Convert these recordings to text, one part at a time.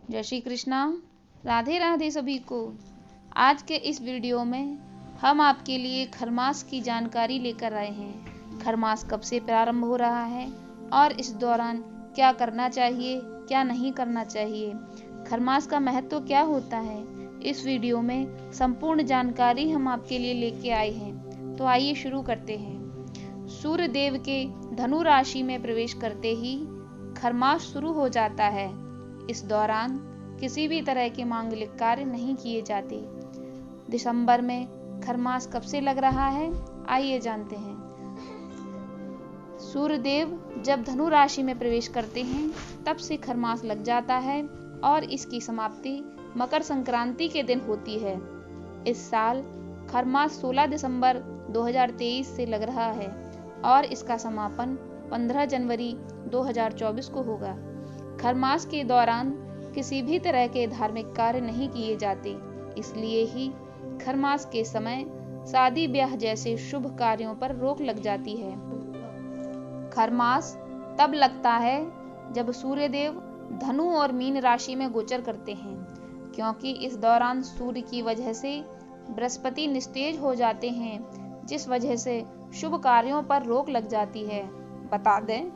जय श्री कृष्णा। राधे राधे सभी को। आज के इस वीडियो में हम आपके लिए खरमास की जानकारी लेकर आए हैं। खरमास कब से प्रारंभ हो रहा है और इस दौरान क्या करना चाहिए, क्या नहीं करना चाहिए, खरमास का महत्व क्या होता है, इस वीडियो में संपूर्ण जानकारी हम आपके लिए लेके आए हैं। तो आइए शुरू करते हैं। सूर्य देव के धनु राशि में प्रवेश करते ही खरमास शुरू हो जाता है। इस दौरान किसी भी तरह के मांगलिक कार्य नहीं किए जाते। दिसंबर में खरमास कब से लग रहा है, आइए जानते हैं। सूर्य देव जब धनु राशि में प्रवेश करते हैं तब से खरमास लग जाता है और इसकी समाप्ति मकर संक्रांति के दिन होती है। इस साल खरमास 16 दिसंबर 2023 से लग रहा है और इसका समापन 15 जनवरी 2024 को होगा। खरमास के दौरान किसी भी तरह के धार्मिक कार्य नहीं किए जाते, इसलिए ही खरमास के समय शादी ब्याह जैसे शुभ कार्यों पर रोक लग जाती है। खरमास तब लगता है जब सूर्य देव धनु और मीन राशि में गोचर करते हैं, क्योंकि इस दौरान सूर्य की वजह से बृहस्पति निस्तेज हो जाते हैं, जिस वजह से शुभ कार्यों पर रोक लग जाती है। बता दें,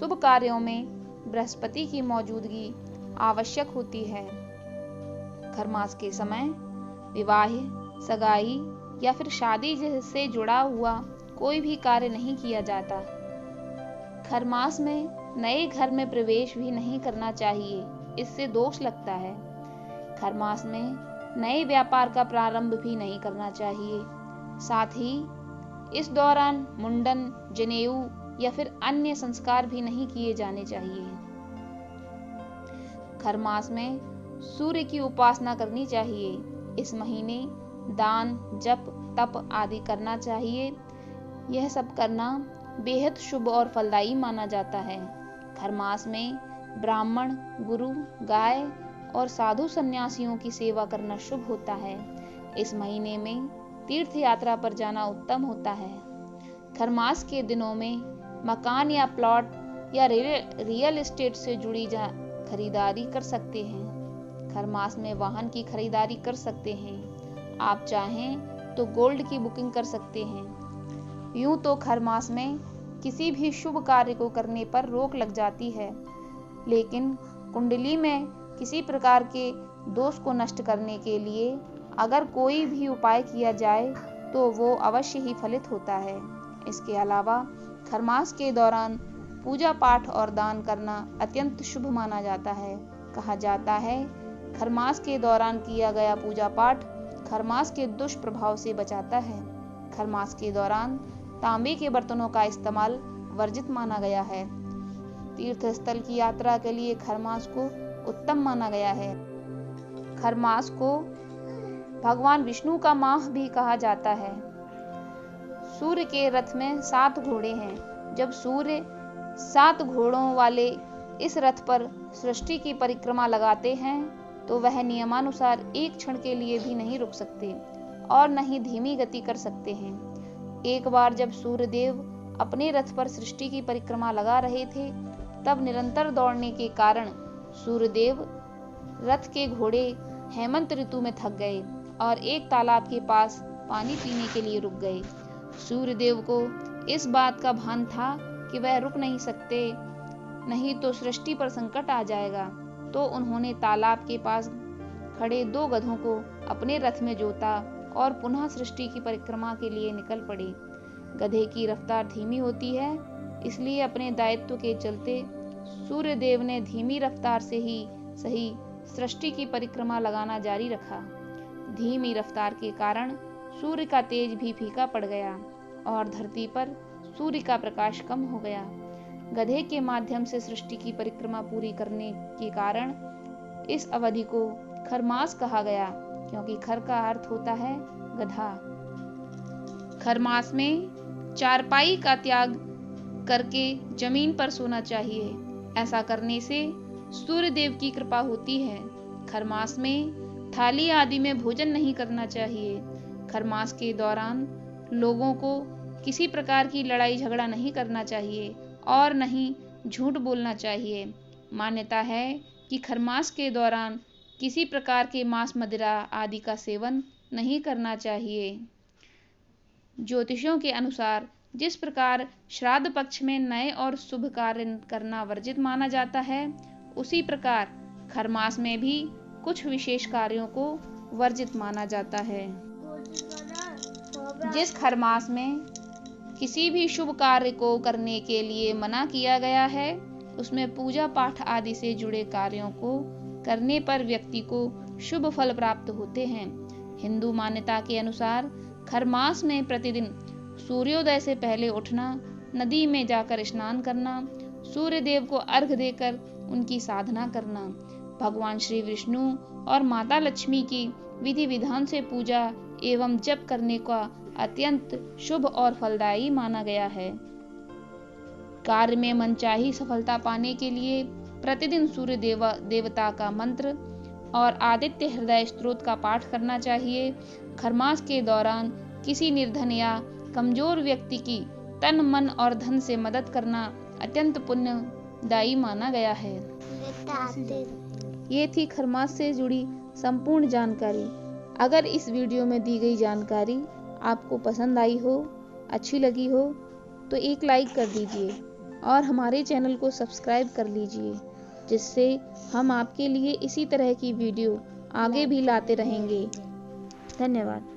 शुभ कार्यों में बृहस्पति की मौजूदगी आवश्यक होती है। खरमास के समय विवाह, सगाई या फिर शादी से जुड़ा हुआ कोई भी कार्य नहीं किया जाता। खरमास में नए घर में प्रवेश भी नहीं करना चाहिए, इससे दोष लगता है। खरमास में नए व्यापार का प्रारंभ भी नहीं करना चाहिए। साथ ही इस दौरान मुंडन, जनेऊ या फिर अन्य संस्कार भी नहीं किए जाने चाहिए। खरमास में सूर्य की उपासना करनी चाहिए। इस महीने दान, जप, तप आदि करना चाहिए। यह सब करना बेहद शुभ और फलदायी माना जाता है। खरमास में ब्राह्मण, गुरु, गाय और साधु सन्यासियों की सेवा करना शुभ होता है। इस महीने में तीर्थ यात्रा पर जाना उत्तम होता है। खरमास के दिनों में मकान या प्लॉट या रियल एस्टेट से जुड़ी खरीदारी कर सकते हैं। खरमास में वाहन की खरीदारी कर सकते हैं। आप चाहें तो गोल्ड की बुकिंग कर सकते हैं। यूं तो खरमास में किसी भी शुभ कार्य को करने पर रोक लग जाती है, लेकिन कुंडली में किसी प्रकार के दोष को नष्ट करने के लिए अगर कोई भी उपाय किया जाए तो वो अवश्य ही फलित होता है। इसके अलावा खरमास के दौरान पूजा पाठ और दान करना अत्यंत शुभ माना जाता है। कहा जाता है, खरमास के दौरान किया गया पूजा पाठ खरमास के दुष्प्रभाव से बचाता है। खरमास के दौरान तांबे के बर्तनों का इस्तेमाल वर्जित माना गया है। तीर्थ स्थल की यात्रा के लिए खरमास को उत्तम माना गया है। खरमास को भगवान विष्णु का माह भी कहा जाता है। सूर्य के रथ में 7 घोड़े हैं। जब सूर्य 7 घोड़ों वाले इस रथ पर सृष्टि की परिक्रमा लगाते हैं तो वह नियमानुसार एक क्षण के लिए भी नहीं रुक सकते और न ही धीमी गति कर सकते हैं। एक बार जब सूर्य देव अपने रथ पर सृष्टि की परिक्रमा लगा रहे थे, तब निरंतर दौड़ने के कारण सूर्य देव रथ के घोड़े हेमंत ऋतु में थक गए और एक तालाब के पास पानी पीने के लिए रुक गए। सूर्य देव को इस बात का भान था कि वह रुक नहीं सकते, नहीं तो सृष्टि पर संकट आ जाएगा, तो उन्होंने तालाब के पास खड़े 2 गधों को अपने रथ में जोता और पुनः सृष्टि की परिक्रमा के लिए निकल पड़े। गधे की रफ्तार धीमी होती है, इसलिए अपने दायित्व के चलते सूर्य देव ने धीमी रफ्तार से ही सही सृष्टि की परिक्रमा लगाना जारी रखा। धीमी रफ्तार के कारण सूर्य का तेज भी फीका पड़ गया और धरती पर सूर्य का प्रकाश कम हो गया। गधे के माध्यम से सृष्टि की परिक्रमा पूरी करने के कारण इस अवधि को खरमास कहा गया, क्योंकि खर का अर्थ होता है गधा। खरमास में चारपाई का त्याग करके जमीन पर सोना चाहिए। ऐसा करने से सूर्य देव की कृपा होती है। खरमास में थाली आदि में भोजन नहीं करना चाहिए। खरमास के दौरान लोगों को किसी प्रकार की लड़ाई झगड़ा नहीं करना चाहिए और नहीं झूठ बोलना चाहिए। मान्यता है कि खरमास के दौरान किसी प्रकार के मांस, मदिरा आदि का सेवन नहीं करना चाहिए। ज्योतिषियों के अनुसार जिस प्रकार श्राद्ध पक्ष में नए और शुभ कार्य करना वर्जित माना जाता है, उसी प्रकार खरमास में भी कुछ विशेष कार्यों को वर्जित माना जाता है। जिस खरमास में किसी भी शुभ कार्य को करने के लिए मना किया गया है, उसमें पूजा पाठ आदि से जुड़े कार्यों को करने पर व्यक्ति को शुभ फल प्राप्त होते हैं। हिंदू मान्यता के अनुसार खरमास में प्रतिदिन सूर्योदय से पहले उठना, नदी में जाकर स्नान करना, सूर्य देव को अर्घ्य देकर उनकी साधना करना, भगवान श्री विष्णु और माता लक्ष्मी की विधि विधान से पूजा एवं जप करने का अत्यंत शुभ और फलदायी माना गया है। कार्य में मनचाही सफलता पाने के लिए प्रतिदिन सूर्य देवता का मंत्र और आदित्य हृदय स्तोत्र का पाठ करना चाहिए। खरमास के दौरान किसी निर्धन या कमजोर व्यक्ति की तन, मन और धन से मदद करना अत्यंत पुण्यदायी माना गया है। ये थी खरमास से जुड़ी संपूर्ण जानकारी। अगर इस वीडियो में दी गई जानकारी आपको पसंद आई हो, अच्छी लगी हो, तो एक लाइक कर दीजिए और हमारे चैनल को सब्सक्राइब कर लीजिए, जिससे हम आपके लिए इसी तरह की वीडियो आगे भी लाते रहेंगे। धन्यवाद।